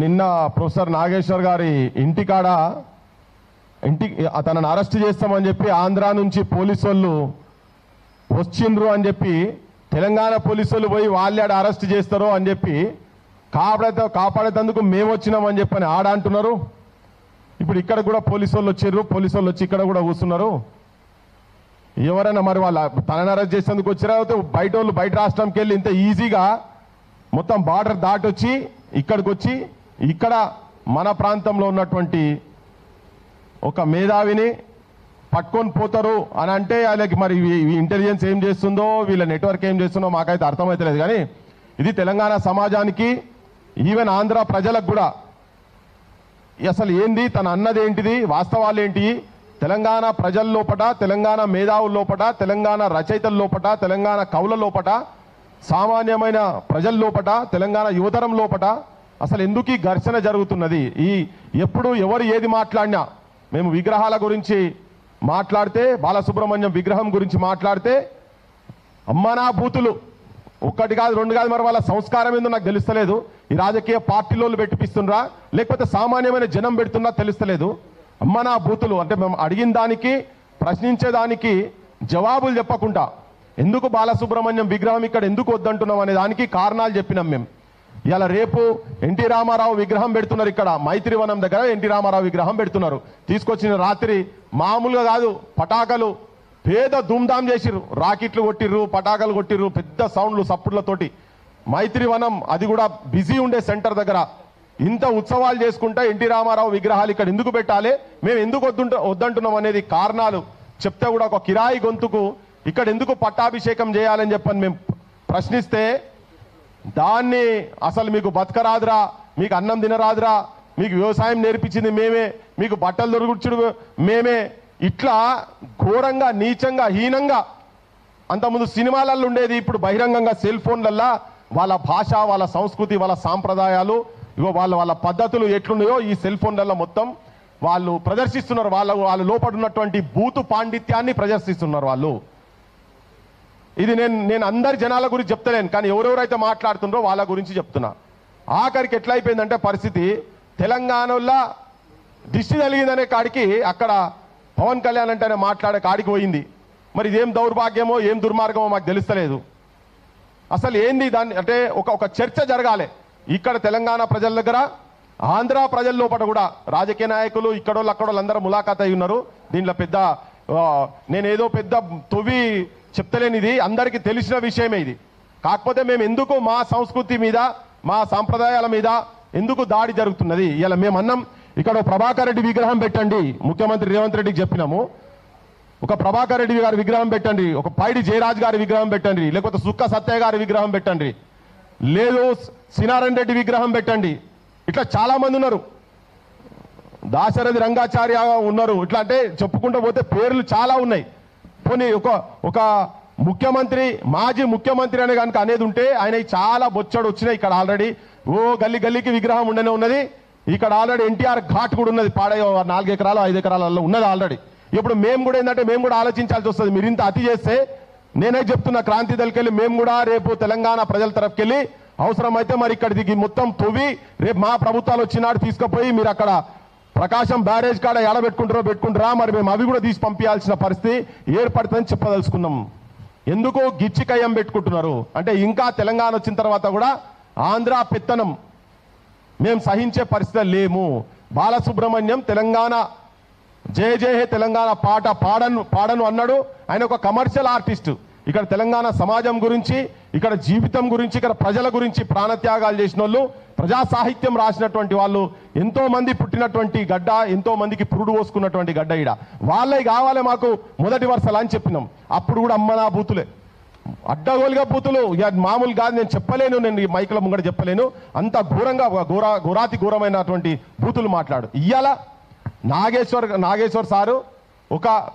నిన్న ప్రొఫెసర్ నాగేశ్వర్ గారి ఇంటికాడ తనను అరెస్ట్ చేస్తామని చెప్పి ఆంధ్ర నుంచి పోలీసు వాళ్ళు వచ్చిండ్రు అని చెప్పి తెలంగాణ పోలీసు వాళ్ళు పోయి వాళ్ళే అరెస్ట్ చేస్తారో అని చెప్పి కాపాడేందుకు మేము వచ్చినామని చెప్పని ఆడ అంటున్నారు. ఇప్పుడు ఇక్కడ కూడా పోలీసు వాళ్ళు వచ్చారు, పోలీసు వాళ్ళు వచ్చి ఇక్కడ కూడా కూర్చున్నారు. ఎవరైనా మరి వాళ్ళ తనని అరెస్ట్ చేసేందుకు వచ్చారా, బయట వాళ్ళు బయట రాష్ట్రంకి వెళ్ళి ఇంత ఈజీగా మొత్తం బార్డర్ దాటొచ్చి ఇక్కడికి వచ్చి ఇక్కడ మన ప్రాంతంలో ఉన్నటువంటి ఒక మేధావిని పట్టుకొని పోతారు అని అంటే వాళ్ళకి మరి ఇంటెలిజెన్స్ ఏం చేస్తుందో వీళ్ళ నెట్వర్క్ ఏం చేస్తుందో మాకైతే అర్థమవుతలేదు. కానీ ఇది తెలంగాణ సమాజానికి ఈవెన్ ఆంధ్ర ప్రజలకు కూడా అసలు ఏంది, తన అన్నది ఏంటిది, వాస్తవాలు ఏంటి, తెలంగాణ ప్రజల లోపట, తెలంగాణ మేధావుల లోపట, తెలంగాణ రచయితల లోపట, తెలంగాణ కవుల లోపట, సామాన్యమైన ప్రజల లోపట, తెలంగాణ యువతరం లోపట అసలు ఎందుకు ఈ ఘర్షణ జరుగుతున్నది. ఎప్పుడు ఎవరు ఏది మాట్లాడినా మేము విగ్రహాల గురించి మాట్లాడితే, బాలసుబ్రహ్మణ్యం విగ్రహం గురించి మాట్లాడితే అమ్మనా బూతులు, ఒక్కటి కాదు రెండు కాదు, మరి వాళ్ళ సంస్కారం ఏందో నాకు తెలుస్తలేదు. ఈ రాజకీయ పార్టీలో పెట్టిపిస్తుండ్రా లేకపోతే సామాన్యమైన జనం పెడుతున్నా తెలుస్తలేదు. అమ్మనా బూతులు అంటే మేము అడిగిన దానికి ప్రశ్నించేదానికి జవాబులు చెప్పకుండా ఎందుకు బాలసుబ్రహ్మణ్యం విగ్రహం ఇక్కడ ఎందుకు వద్దంటున్నాం అనే దానికి కారణాలు చెప్పినాం మేము. ఇలా రేపు ఎన్టీ రామారావు విగ్రహం పెడుతున్నారు, ఇక్కడ మైత్రివనం దగ్గర ఎన్టీ రామారావు విగ్రహం పెడుతున్నారు. తీసుకొచ్చిన రాత్రి మామూలుగా కాదు, పటాకలు పేద ధూమ్ధాం చేసిర్రు, రాకెట్లు కొట్టిర్రు, పటాకలు కొట్టిర్రు, పెద్ద సౌండ్లు సప్పుడ్లతోటి. మైత్రివనం అది కూడా బిజీ ఉండే సెంటర్ దగ్గర ఇంత ఉత్సవాలు చేసుకుంటా ఎన్టీ రామారావు విగ్రహాలు ఇక్కడ ఎందుకు పెట్టాలి, మేము ఎందుకు వద్దంటున్నాం అనేది కారణాలు చెప్తే కూడా ఒక కిరాయి గొంతుకు ఇక్కడ ఎందుకు పట్టాభిషేకం చేయాలని చెప్పని మేము ప్రశ్నిస్తే దాన్ని అసలు మీకు బతకరాదురా, మీకు అన్నం తినరాదురా, మీకు వ్యవసాయం నేర్పించింది మేమే, మీకు బట్టలు దొరుకుచుడు మేమే, ఇట్లా ఘోరంగా నీచంగా హీనంగా అంతకుముందు సినిమాలలో ఉండేది ఇప్పుడు బహిరంగంగా సెల్ ఫోన్లల్లా వాళ్ళ భాష, వాళ్ళ సంస్కృతి, వాళ్ళ సాంప్రదాయాలు, ఇగో వాళ్ళ పద్ధతులు ఎట్లున్నాయో ఈ సెల్ ఫోన్లలో మొత్తం వాళ్ళు ప్రదర్శిస్తున్నారు. వాళ్ళ లోపల ఉన్నటువంటి బూతు పాండిత్యాన్ని ప్రదర్శిస్తున్నారు వాళ్ళు. ఇది నేను అందరి జనాల గురించి చెప్తలేను, కానీ ఎవరెవరైతే మాట్లాడుతున్నారో వాళ్ళ గురించి చెప్తున్నా. ఆఖరికి ఎట్లయిపోయిందంటే పరిస్థితి, తెలంగాణలో దిష్టి తగిలిందనే కాడికి అక్కడ పవన్ కళ్యాణ్ అంటేనే మాట్లాడే కాడికి పోయింది. మరి ఇదేం దౌర్భాగ్యమో ఏం దుర్మార్గమో మాకు తెలుస్తలేదు. అసలు ఏంది దాన్ని అంటే ఒక చర్చ జరగాలి ఇక్కడ తెలంగాణ ప్రజల దగ్గర, ఆంధ్ర ప్రజల లోపల కూడా. రాజకీయ నాయకులు ఇక్కడోళ్ళు అక్కడోళ్ళు అందరూ ములాఖాత్ అయి ఉన్నారు. దీంట్లో పెద్ద నేనేదో పెద్ద తొవి చెప్తలేని, ఇది అందరికీ తెలిసిన విషయమే ఇది. కాకపోతే మేము ఎందుకు మా సంస్కృతి మీద, మా సాంప్రదాయాల మీద ఎందుకు దాడి జరుగుతున్నది. ఇలా మేము అన్నం ఇక్కడ ప్రభాకర్ రెడ్డి విగ్రహం పెట్టండి, ముఖ్యమంత్రి రేవంత్ రెడ్డికి చెప్పినాము, ఒక ప్రభాకర్ రెడ్డి గారి విగ్రహం పెట్టండి, ఒక పైడి జయరాజ్ గారి విగ్రహం పెట్టండి, లేకపోతే సుక్క సత్య గారి విగ్రహం పెట్టండి, లేదు సినారాయణ రెడ్డి విగ్రహం పెట్టండి. ఇట్లా చాలా మంది ఉన్నారు, దాశరథి రంగాచార్య ఉన్నారు. ఇట్లా అంటే చెప్పుకుంటూ పోతే పేర్లు చాలా ఉన్నాయి. పోనీ ఒక ముఖ్యమంత్రి, మాజీ ముఖ్యమంత్రి అనే కనుక అనేది ఉంటే ఆయన చాలా బొచ్చడు వచ్చినాయి. ఇక్కడ ఆల్రెడీ గల్లీ గల్లీకి విగ్రహం ఉండనే ఉన్నది. ఇక్కడ ఆల్రెడీ ఎన్టీఆర్ ఘాట్ కూడా ఉన్నది, పాడే 4 ఎకరాలు 5 ఎకరాలలో ఉన్నది ఆల్రెడీ. ఇప్పుడు మేము కూడా ఏంటంటే మేము కూడా ఆలోచించాల్సి వస్తుంది. మీరు ఇంత అతి చేస్తే నేనే చెప్తున్నా, క్రాంతి దళకెళ్ళి మేము కూడా రేపు తెలంగాణ ప్రజల తరఫుకెళ్ళి అవసరమైతే మరి ఇక్కడ దిగి మొత్తం తవ్వి రేపు మా ప్రభుత్వాలు వచ్చినాడు తీసుకుపోయి మీరు అక్కడ ప్రకాశం బ్యారేజ్ కాడ పెట్టుకుంటారా మరి మేము అవి కూడా తీసి పంపించాల్సిన పరిస్థితి ఏర్పడుతుందని చెప్పదలుచుకున్నాం. ఎందుకు గిచ్చి కయ్యం పెట్టుకుంటున్నారు అంటే ఇంకా తెలంగాణ వచ్చిన తర్వాత కూడా ఆంధ్ర పెత్తనం మేము సహించే పరిస్థితి లేము. బాలసుబ్రహ్మణ్యం తెలంగాణ జయ జయ హే తెలంగాణ పాట పాడను అన్నాడు. ఆయన ఒక కమర్షియల్ ఆర్టిస్టు. ఇక్కడ తెలంగాణ సమాజం గురించి, ఇక్కడ జీవితం గురించి, ఇక్కడ ప్రజల గురించి ప్రాణత్యాగాలు చేసిన వాళ్ళు, ప్రజా సాహిత్యం రాసినటువంటి వాళ్ళు ఎంతో మంది పుట్టినటువంటి గడ్డ, ఎంతో మందికి పురుడు పోసుకున్నటువంటి గడ్డ. ఈడ వాళ్ళే కావాలి మాకు మొదటి వరుసలు అని చెప్పినాం. అప్పుడు కూడా అమ్మనా బూతులే, అడ్డగోలుగా బూతులు. ఇక మామూలు కాదు, నేను చెప్పలేను, నేను ఈ మైకుల ముంగడ చెప్పలేను. అంత ఘోరంగా ఘోరాతి ఘోరమైనటువంటి బూతులు మాట్లాడు. ఇయ్యాల నాగేశ్వర్ సారు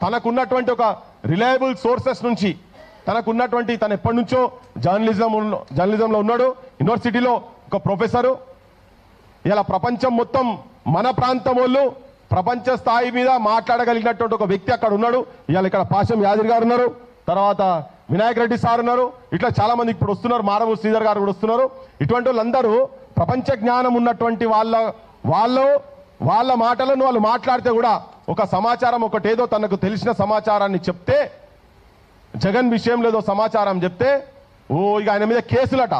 తనకున్నటువంటి ఒక రిలయబుల్ సోర్సెస్ నుంచి, తనకున్నటువంటి తను ఎప్పటి నుంచో జర్నలిజంలో ఉన్నాడు, యూనివర్సిటీలో ఒక ప్రొఫెసరు. ఇలా ప్రపంచం మొత్తం మన ప్రాంతం వాళ్ళు ప్రపంచ స్థాయి మీద మాట్లాడగలిగినటువంటి ఒక వ్యక్తి అక్కడ ఉన్నాడు. ఇవాళ ఇక్కడ పాశం యాదగిరి గారు ఉన్నారు, తర్వాత వినాయక్ రెడ్డి సార్ ఉన్నారు, ఇట్లా చాలా మంది ఇప్పుడు వస్తున్నారు, మారవు శ్రీధర్ గారు కూడా వస్తున్నారు. ఇటువంటి వాళ్ళందరూ ప్రపంచ జ్ఞానం ఉన్నటువంటి వాళ్ళ మాటలను వాళ్ళు మాట్లాడితే కూడా ఒక సమాచారం ఒకటేదో తనకు తెలిసిన సమాచారాన్ని చెప్తే, జగన్ విషయంలో ఏదో సమాచారం చెప్తే ఇక ఆయన మీద కేసులట.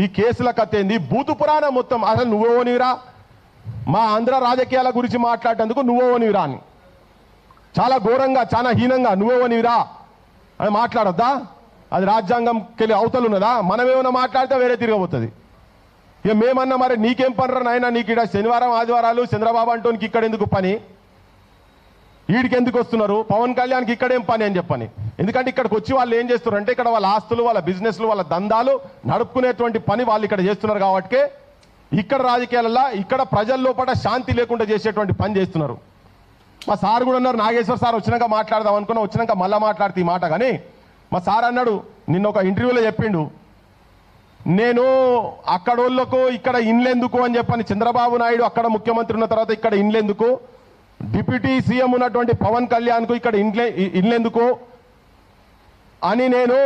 ఈ కేసుల కథ ఏంది? భూతు పురాణం మొత్తం. అసలు నువ్వోనివిరా, మా ఆంధ్ర రాజకీయాల గురించి మాట్లాడేందుకు నువ్వోనివిరా అని చాలా ఘోరంగా, చాలా హీనంగా నువ్వోనివిరా అని మాట్లాడొద్దా? అది రాజ్యాంగంకెళ్ళి అవతలున్నదా? మనమేమన్నా మాట్లాడితే వేరే తిరగబోతుంది. ఇక మేమన్నా మరి నీకేం పనిరా నాయన, నీకు ఇక్కడ శనివారం ఆదివారాలు చంద్రబాబు అంటోనికి ఇక్కడ ఎందుకు పని, వీడికి ఎందుకు వస్తున్నారు, పవన్ కళ్యాణ్కి ఇక్కడేం పని అని చెప్పని. ఎందుకంటే ఇక్కడికి వచ్చి వాళ్ళు ఏం చేస్తున్నారు అంటే ఇక్కడ వాళ్ళ ఆస్తులు, వాళ్ళ బిజినెస్లు, వాళ్ళ దందాలు నడుపుకునేటువంటి పని వాళ్ళు ఇక్కడ చేస్తున్నారు. కాబట్టి ఇక్కడ రాజకీయాలలో ఇక్కడ ప్రజల లోపల శాంతి లేకుండా చేసేటువంటి పని చేస్తున్నారు. మా సార్ కూడా అన్నారు, నాగేశ్వర్ సార్ వచ్చినాక మాట్లాడదాం అనుకున్నా, వచ్చినాక మళ్ళీ మాట్లాడితే ఈ మాట. కానీ మా సార్ అన్నాడు, నిన్న ఒక ఇంటర్వ్యూలో చెప్పిండు, నేను అక్కడోళ్ళకు ఇక్కడ ఇన్లెందుకు అని చెప్పని, చంద్రబాబు నాయుడు అక్కడ ముఖ్యమంత్రి ఉన్న తర్వాత ఇక్కడ ఇన్లెందుకు, డిప్యూటీ సీఎం ఉన్నటువంటి పవన్ కళ్యాణ్కు ఇక్కడ ఇన్లెందుకు అని నేను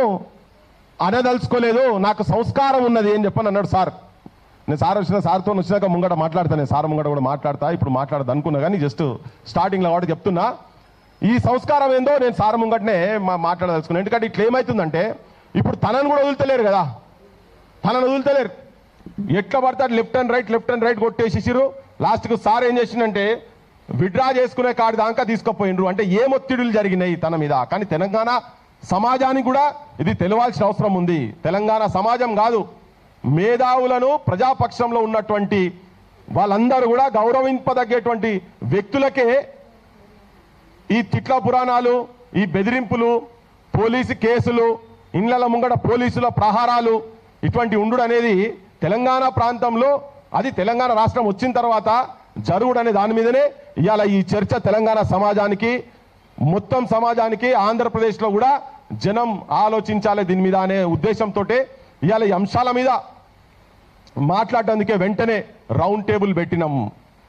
అనదలుచుకోలేదు, నాకు సంస్కారం ఉన్నది అని చెప్పని అన్నాడు సార్. నేను సార్తో వచ్చినాక ముంగట మాట్లాడతా, నేను సార్ ముంగట కూడా మాట్లాడతా, ఇప్పుడు మాట్లాడదు అనుకున్నా కానీ జస్ట్ స్టార్టింగ్లో వాడు చెప్తున్నా. ఈ సంస్కారం ఏందో నేను సార్ ముంగటనే మాట్లాడదలుచుకున్నాను. ఎందుకంటే ఇట్లా ఏమవుతుందంటే ఇప్పుడు తనను కూడా వదులుతలేరు కదా, తనను వదులుతలేరు. ఎట్లా పడతాడు లెఫ్ట్ అండ్ రైట్ కొట్టేసేసిరు. లాస్ట్కు సార్ ఏం చేసిందంటే విడ్రా చేసుకునే కాడి దాకా తీసుకుపోయిండ్రు. అంటే ఏ ఒత్తిడులు జరిగినాయి తన మీద. కానీ తెలంగాణ సమాజానికి కూడా ఇది తెలియాల్సిన అవసరం ఉంది. తెలంగాణ సమాజం కాదు, మేధావులను ప్రజాపక్షంలో ఉన్నటువంటి వాళ్ళందరూ కూడా గౌరవింపదగ్గేటువంటి వ్యక్తులకే ఈ తిట్ల పురాణాలు, ఈ బెదిరింపులు, పోలీసు కేసులు, ఇండ్ల ముంగట పోలీసుల ప్రహారాలు ఇటువంటి ఉండు అనేది తెలంగాణ ప్రాంతంలో, అది తెలంగాణ రాష్ట్రం వచ్చిన తర్వాత జరుగుడు అనే దాని మీదనే ఇవాళ ఈ చర్చ తెలంగాణ సమాజానికి, మొత్తం సమాజానికి, ఆంధ్రప్రదేశ్లో కూడా జనం ఆలోచించాలి దీని మీద అనే ఉద్దేశంతో ఇవాళ ఈ అంశాల మీద మాట్లాడటానికే వెంటనే రౌండ్ టేబుల్ పెట్టినాం.